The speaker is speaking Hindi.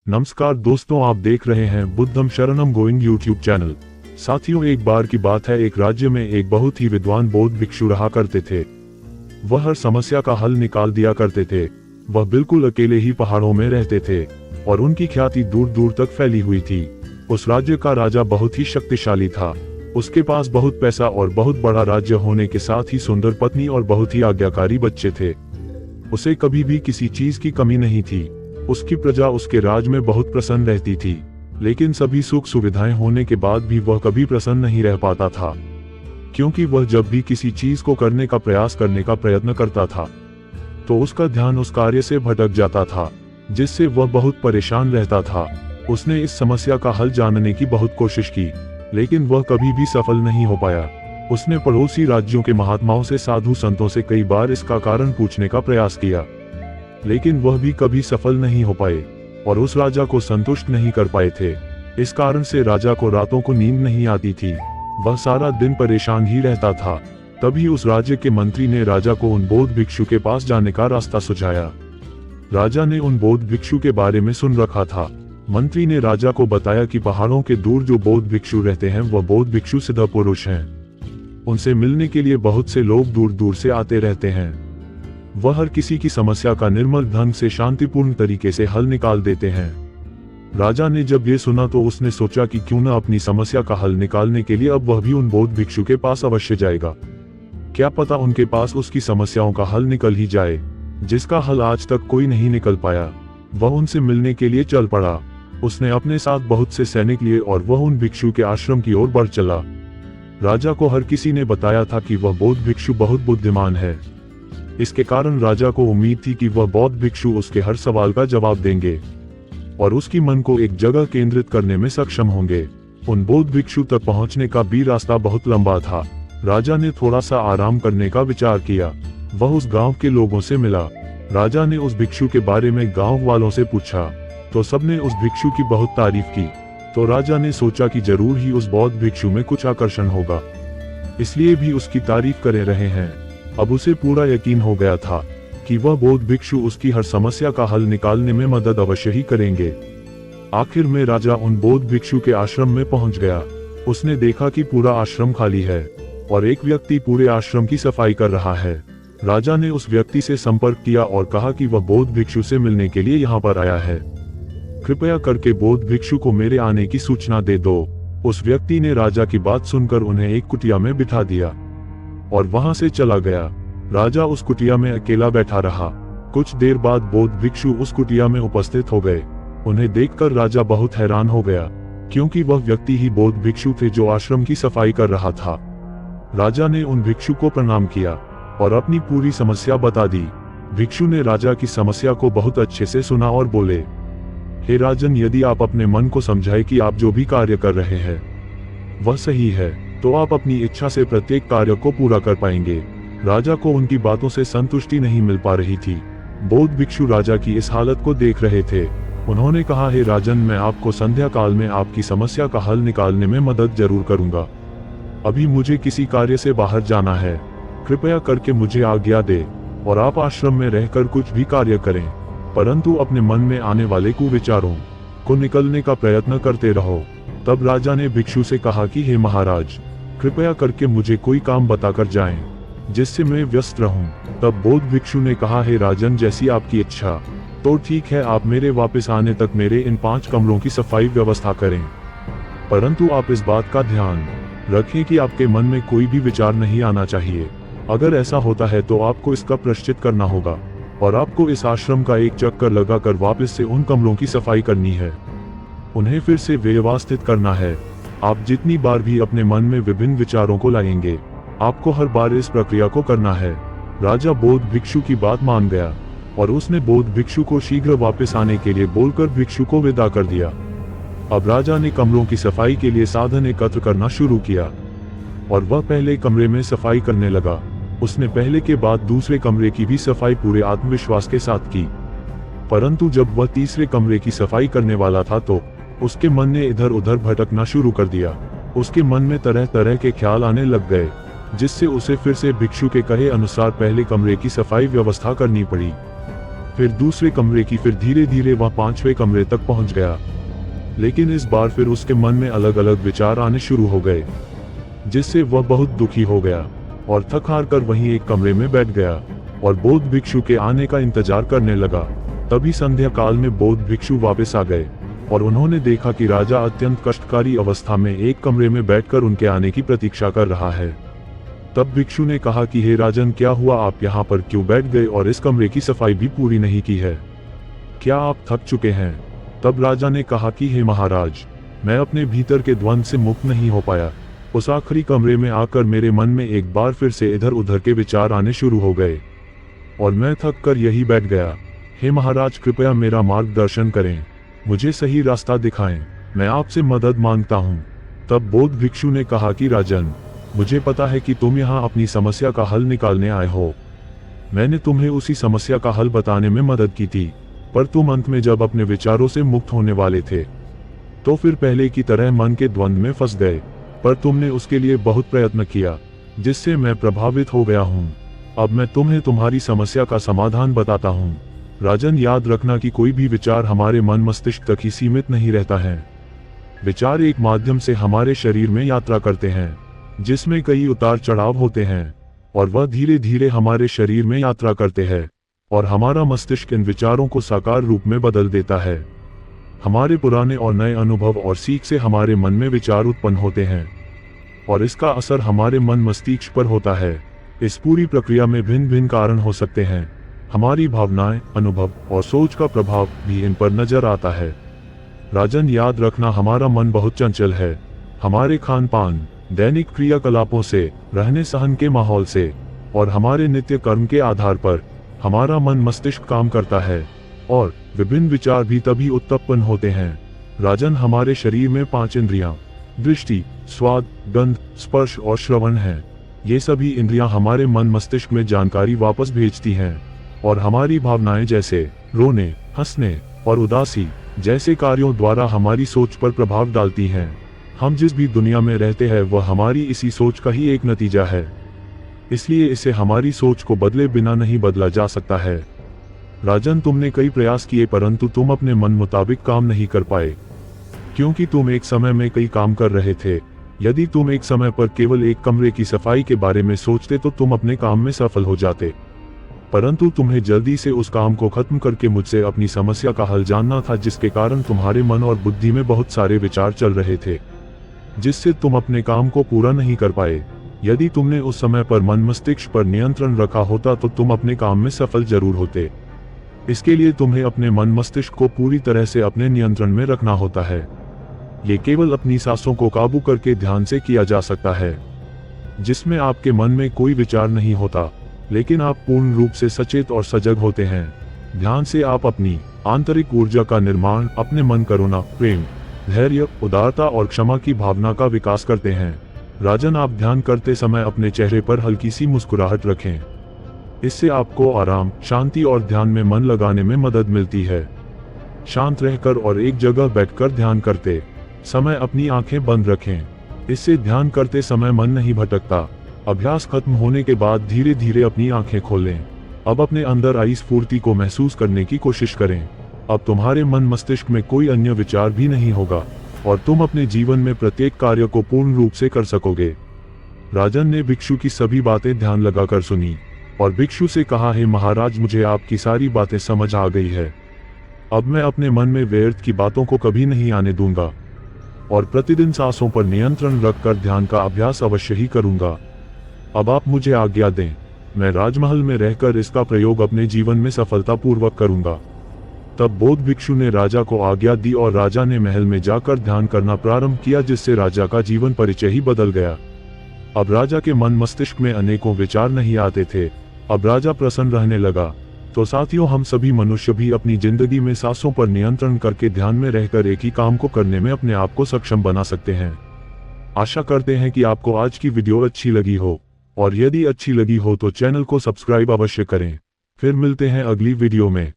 नमस्कार दोस्तों, आप देख रहे हैं बुद्धम शरणम गोइंग यूट्यूब चैनल। साथियों, एक बार की बात है, एक राज्य में एक बहुत ही विद्वान बौद्ध भिक्षु रहा करते थे। वह हर समस्या का हल निकाल दिया करते थे। वह बिल्कुल अकेले ही पहाड़ों में रहते थे और उनकी ख्याति दूर दूर तक फैली हुई थी। उस राज्य का राजा बहुत ही शक्तिशाली था। उसके पास बहुत पैसा और बहुत बड़ा राज्य होने के साथ ही सुंदर पत्नी और बहुत ही आज्ञाकारी बच्चे थे। उसे कभी भी किसी चीज की कमी नहीं थी। उसकी प्रजा उसके राज में बहुत प्रसन्न रहती थी, लेकिन सभी सुख सुविधाएं होने के बाद भी वह कभी प्रसन्न नहीं रह पाता था, क्योंकि वह जब भी किसी चीज को करने का प्रयत्न करता था तो उसका ध्यान उस कार्य से भटक जाता था, जिससे वह बहुत परेशान रहता था। उसने इस समस्या का हल जानने की बहुत कोशिश की, लेकिन वह कभी भी सफल नहीं हो पाया। उसने पड़ोसी राज्यों के महात्माओं से, साधु संतों से कई बार इसका कारण पूछने का प्रयास किया, लेकिन वह भी कभी सफल नहीं हो पाए और उस राजा को संतुष्ट नहीं कर पाए थे। इस कारण से राजा को रातों को नींद नहीं आती थी। वह सारा दिन परेशान ही रहता था। तभी उस राज्य के मंत्री ने राजा को उन बौद्ध भिक्षु के पास जाने का रास्ता सुझाया। राजा ने उन बौद्ध भिक्षु के बारे में सुन रखा था। मंत्री ने राजा को बताया कि पहाड़ों के दूर जो बौद्ध भिक्षु रहते हैं वह बौद्ध भिक्षु सिद्ध पुरुष हैं। उनसे मिलने के लिए बहुत से लोग दूर दूर से आते रहते हैं। वह हर किसी की समस्या का निर्मल ढंग से शांतिपूर्ण तरीके से हल निकाल देते हैं। राजा ने जब ये सुना तो उसने सोचा कि क्यों न अपनी समस्या का हल निकालने के लिए अब वह भी उन बौद्ध भिक्षु के पास अवश्य जाएगा। क्या पता उनके पास उसकी समस्याओं का हल निकल ही जाए, जिसका हल आज तक कोई नहीं निकल पाया। वह उनसे मिलने के लिए चल पड़ा। उसने अपने साथ बहुत से सैनिक लिए और वह उन भिक्षु के आश्रम की ओर बढ़ चला। राजा को हर किसी ने बताया था कि वह बौद्ध भिक्षु बहुत बुद्धिमान है। इसके कारण राजा को उम्मीद थी कि वह बौद्ध भिक्षु उसके हर सवाल का जवाब देंगे और उसकी मन को एक जगह केंद्रित करने में सक्षम होंगे। उन बौद्ध भिक्षु तक पहुंचने का भी रास्ता बहुत लंबा था। राजा ने थोड़ा सा आराम करने का विचार किया। वह उस गांव के लोगों से मिला। राजा ने उस भिक्षु के बारे में गांव वालों से पूछा तो सबने उस भिक्षु की बहुत तारीफ की। तो राजा ने सोचा कि जरूर ही उस बौद्ध भिक्षु में कुछ आकर्षण होगा, इसलिए भी उसकी तारीफ करे रहे हैं। अब उसे पूरा यकीन हो गया था कि वह बौद्ध भिक्षु उसकी हर समस्या का हल निकालने में मदद अवश्य ही करेंगे। आखिर में राजा उन बौद्ध भिक्षु के आश्रम में पहुंच गया। उसने देखा कि पूरा आश्रम खाली है और एक व्यक्ति पूरे आश्रम की सफाई कर रहा है। राजा ने उस व्यक्ति से संपर्क किया और कहा कि वह बौद्ध भिक्षु से मिलने के लिए यहाँ पर आया है। कृपया करके बौद्ध भिक्षु को मेरे आने की सूचना दे दो। उस व्यक्ति ने राजा की बात सुनकर उन्हें एक कुटिया में बिठा दिया और वहां से चला गया। राजा उस कुटिया में अकेला बैठा रहा। कुछ देर बाद बौद्ध भिक्षु उस कुटिया में उपस्थित हो गए। उन्हें देखकर राजा बहुत हैरान हो गया, क्योंकि वह व्यक्ति ही बौद्ध भिक्षु थे जो आश्रम की सफाई कर रहा था। राजा ने उन भिक्षु को प्रणाम किया और अपनी पूरी समस्या बता दी। भिक्षु ने राजा की समस्या को बहुत अच्छे से सुना और बोले, हे राजन, यदि आप अपने मन को समझाए कि आप जो भी कार्य कर रहे हैं वह सही है, तो आप अपनी इच्छा से प्रत्येक कार्य को पूरा कर पाएंगे। राजा को उनकी बातों से संतुष्टि नहीं मिल पा रही थी। बौद्ध भिक्षु राजा की इस हालत को देख रहे थे। उन्होंने कहा, हे राजन, मैं आपको संध्या काल में आपकी समस्या का हल निकालने में मदद जरूर करूंगा। अभी मुझे किसी कार्य से बाहर जाना है। कृपया करके मुझे आज्ञा दे और आप आश्रम में रहकर कुछ भी कार्य करें, परंतु अपने मन में आने वाले कुविचारों को निकलने का प्रयत्न करते रहो। तब राजा ने भिक्षु से कहा कि हे महाराज, कृपया करके मुझे कोई काम बताकर जाएं, जिससे मैं व्यस्त रहूं। तब बौद्ध भिक्षु ने कहा, हे राजन, जैसी आपकी इच्छा। तो ठीक है, आप मेरे वापस आने तक मेरे इन 5 कमरों की सफाई व्यवस्था करें, परंतु आप इस बात का ध्यान रखें कि आपके मन में कोई भी विचार नहीं आना चाहिए। अगर ऐसा होता है तो आपको इसका प्रायश्चित करना होगा और आपको इस आश्रम का एक चक्कर लगाकर वापस से उन कमरों की सफाई करनी है। उन्हें फिर से व्यवस्थित करना है। आप जितनी बार भी अपने मन में विभिन्न विचारों को लाएंगे, आपको हर बार इस प्रक्रिया को करना है। राजा बौद्ध भिक्षु की बात मान गया और उसने बौद्ध भिक्षु को शीघ्र वापस आने के लिए बोलकर भिक्षु को विदा कर दिया। अब राजा ने कमरों की सफाई के लिए साधन एकत्र करना शुरू किया और वह पहले कमरे में सफाई करने लगा। उसने पहले के बाद दूसरे कमरे की भी सफाई पूरे आत्मविश्वास के साथ की, परंतु जब वह तीसरे कमरे की सफाई करने वाला था तो उसके मन ने इधर उधर भटकना शुरू कर दिया। उसके मन में तरह तरह के ख्याल आने लग गए, जिससे उसे फिर से भिक्षु के कहे अनुसार पहले कमरे की सफाई व्यवस्था करनी पड़ी। फिर दूसरे कमरे की, फिर धीरे धीरे वह 5वें कमरे तक पहुंच गया। लेकिन इस बार फिर उसके मन में अलग अलग विचार आने शुरू हो गए, जिससे वह बहुत दुखी हो गया और थक हार कर वहीं एक कमरे में बैठ गया और बौद्ध भिक्षु के आने का इंतजार करने लगा। तभी संध्या काल में बौद्ध भिक्षु वापस आ गए और उन्होंने देखा कि राजा अत्यंत कष्टकारी अवस्था में एक कमरे में बैठकर उनके आने की प्रतीक्षा कर रहा है। तब भिक्षु ने कहा कि हे राजन, क्या हुआ, आप यहाँ पर क्यों बैठ गए और इस कमरे की सफाई भी पूरी नहीं की है? क्या आप थक चुके हैं? तब राजा ने कहा कि हे महाराज, मैं अपने भीतर के द्वंद से मुक्त नहीं हो पाया। उस आखिरी कमरे में आकर मेरे मन में एक बार फिर से इधर उधर के विचार आने शुरू हो गए और मैं थक कर यही बैठ गया। हे महाराज, कृपया मेरा मार्गदर्शन करें, मुझे सही रास्ता दिखाएं, मैं आपसे मदद मांगता हूं। तब बौद्ध भिक्षु ने कहा कि राजन, मुझे पता है कि तुम यहाँ अपनी समस्या का हल निकालने आए हो। मैंने तुम्हें उसी समस्या का हल बताने में मदद की थी, पर तुम अंत में जब अपने विचारों से मुक्त होने वाले थे तो फिर पहले की तरह मन के द्वंद में फंस गए। पर तुमने उसके लिए बहुत प्रयत्न किया, जिससे मैं प्रभावित हो गया हूँ। अब मैं तुम्हें तुम्हारी समस्या का समाधान बताता हूँ। राजन, याद रखना कि कोई भी विचार हमारे मन मस्तिष्क तक ही सीमित नहीं रहता है। विचार एक माध्यम से हमारे शरीर में यात्रा करते हैं, जिसमें कई उतार चढ़ाव होते हैं और वह धीरे धीरे हमारे शरीर में यात्रा करते हैं और हमारा मस्तिष्क इन विचारों को साकार रूप में बदल देता है। हमारे पुराने और नए अनुभव और सीख से हमारे मन में विचार उत्पन्न होते हैं और इसका असर हमारे मन मस्तिष्क पर होता है। इस पूरी प्रक्रिया में भिन्न भिन्न कारण हो सकते हैं। हमारी भावनाएं, अनुभव और सोच का प्रभाव भी इन पर नजर आता है। राजन, याद रखना, हमारा मन बहुत चंचल है। हमारे खान पान, दैनिक क्रियाकलापों से, रहने सहन के माहौल से और हमारे नित्य कर्म के आधार पर हमारा मन मस्तिष्क काम करता है और विभिन्न विचार भी तभी उत्पन्न होते हैं। राजन, हमारे शरीर में 5 इंद्रियां, दृष्टि, स्वाद, गंध, स्पर्श और श्रवण हैं। ये सभी इंद्रियां हमारे मन मस्तिष्क में जानकारी वापस भेजती हैं और हमारी भावनाएं जैसे रोने, हंसने और उदासी जैसे कार्यों द्वारा हमारी सोच पर प्रभाव डालती हैं। हम जिस भी दुनिया में रहते हैं वह हमारी इसी सोच का ही एक नतीजा है, इसलिए इसे हमारी सोच को बदले बिना नहीं बदला जा सकता है। राजन, तुमने कई प्रयास किए परंतु तुम अपने मन मुताबिक काम नहीं कर पाए, क्योंकि तुम एक समय में कई काम कर रहे थे। यदि तुम एक समय पर केवल एक कमरे की सफाई के बारे में सोचते तो तुम अपने काम में सफल हो जाते, परंतु तुम्हें जल्दी से उस काम को खत्म करके मुझसे अपनी समस्या का हल जानना था, जिसके कारण तुम्हारे मन और बुद्धि में बहुत सारे विचार चल रहे थे, जिससे तुम अपने काम को पूरा नहीं कर पाए। यदि तुमने उस समय पर मन मस्तिष्क पर नियंत्रण रखा होता तो तुम अपने काम में सफल जरूर होते। इसके लिए तुम्हें अपने मन मस्तिष्क को पूरी तरह से अपने नियंत्रण में रखना होता है। ये केवल अपनी सांसों को काबू करके ध्यान से किया जा सकता है, जिसमें आपके मन में कोई विचार नहीं होता, लेकिन आप पूर्ण रूप से सचेत और सजग होते हैं। ध्यान से आप अपनी आंतरिक ऊर्जा का निर्माण, अपने मन, करुणा, प्रेम, धैर्य, उदारता और क्षमा की भावना का विकास करते हैं। राजन, आप ध्यान करते समय अपने चेहरे पर हल्की सी मुस्कुराहट रखें। इससे आपको आराम, शांति और ध्यान में मन लगाने में मदद मिलती है। शांत रहकर और एक जगह बैठकर ध्यान करते समय अपनी आंखें बंद रखें। इससे ध्यान करते समय मन नहीं भटकता। अभ्यास खत्म होने के बाद धीरे धीरे अपनी आंखें खोलें। अब अपने अंदर आई स्फूर्ति को महसूस करने की कोशिश करें। अब तुम्हारे मन मस्तिष्क में कोई अन्य विचार भी नहीं होगा और तुम अपने जीवन में प्रत्येक कार्य को पूर्ण रूप से कर सकोगे। राजन ने भिक्षु की सभी बातें ध्यान लगाकर सुनी और भिक्षु से कहा, हे महाराज, मुझे आपकी सारी बातें समझ आ गई है। अब मैं अपने मन में व्यर्थ की बातों को कभी नहीं आने दूंगा और प्रतिदिन सांसों पर नियंत्रण रखकर ध्यान का अभ्यास अवश्य ही करूंगा। अब आप मुझे आज्ञा दें, मैं राजमहल में रहकर इसका प्रयोग अपने जीवन में सफलतापूर्वक करूंगा। तब बौद्ध भिक्षु ने राजा को आज्ञा दी और राजा ने महल में जाकर ध्यान करना प्रारंभ किया, जिससे राजा का जीवन परिचय ही बदल गया। अब राजा के मन मस्तिष्क में अनेकों विचार नहीं आते थे। अब राजा प्रसन्न रहने लगा। तो साथियों, हम सभी मनुष्य भी अपनी जिंदगी में सांसों पर नियंत्रण करके ध्यान में रहकर एक ही काम को करने में अपने आप को सक्षम बना सकते हैं। आशा करते हैं कि आपको आज की वीडियो अच्छी लगी हो और यदि अच्छी लगी हो तो चैनल को सब्सक्राइब अवश्य करें। फिर मिलते हैं अगली वीडियो में।